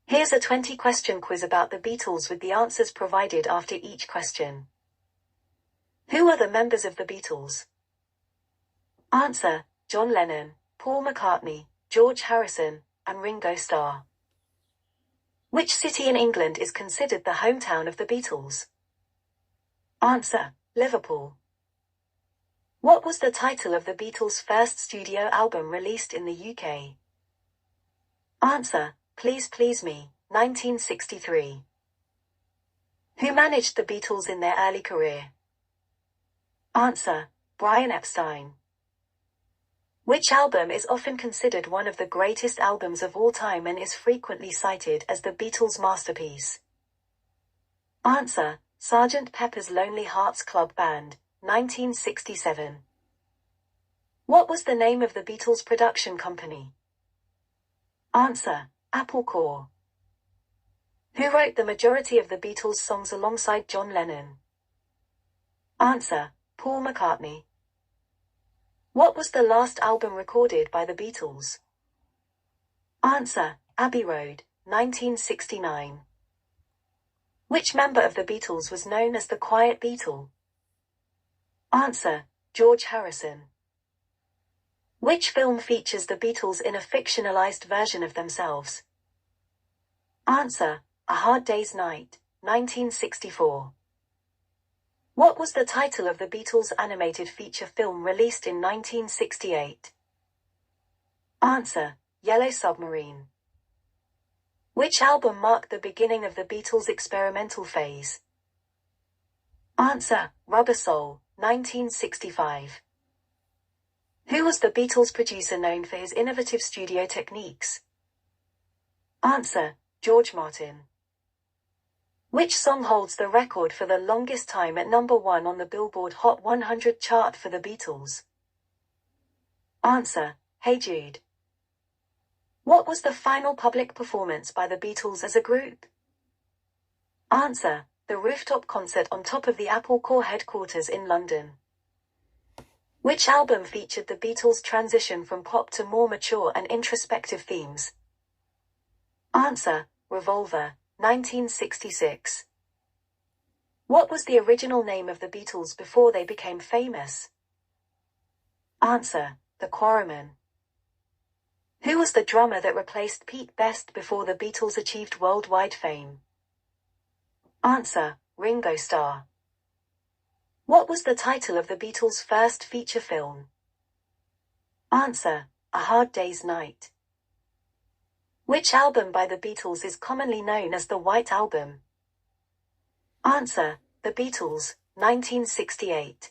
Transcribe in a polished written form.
Here's a 20-question quiz about the Beatles with the answers provided after each question. Who are the members of the Beatles? Answer: John Lennon, Paul McCartney, George Harrison, and Ringo Starr. Which city in England is considered the hometown of the Beatles? Answer: Liverpool. What was the title of the Beatles' first studio album released in the UK? Answer: Please Please Me, 1963. Who managed the Beatles in their early career? Answer: Brian Epstein. Which album is often considered one of the greatest albums of all time and is frequently cited as the Beatles' masterpiece? Answer: Sgt. Pepper's Lonely Hearts Club Band, 1967. What was the name of the Beatles' production company? Answer: Apple Corps. Who wrote the majority of the Beatles' songs alongside John Lennon? Answer: Paul McCartney. What was the last album recorded by the Beatles? Answer: Abbey Road, 1969. Which member of the Beatles was known as the Quiet Beatle? Answer: George Harrison. Which film features the Beatles in a fictionalized version of themselves? Answer: A Hard Day's Night, 1964. What was the title of the Beatles' animated feature film released in 1968? Answer: Yellow Submarine. Which album marked the beginning of the Beatles' experimental phase? Answer: Rubber Soul, 1965. Who was the Beatles' producer known for his innovative studio techniques? Answer: George Martin. Which song holds the record for the longest time at number 1 on the Billboard Hot 100 chart for the Beatles? Answer: Hey Jude. What was the final public performance by the Beatles as a group? Answer: the rooftop concert on top of the Apple Corps headquarters in London. Which album featured the Beatles' transition from pop to more mature and introspective themes? Answer: Revolver, 1966. What was the original name of the Beatles before they became famous? Answer: the Quarrymen. Who was the drummer that replaced Pete Best before the Beatles achieved worldwide fame? Answer: Ringo Starr. What was the title of the Beatles' first feature film? Answer: A Hard Day's Night. Which album by the Beatles is commonly known as the White Album? Answer: The Beatles, 1968.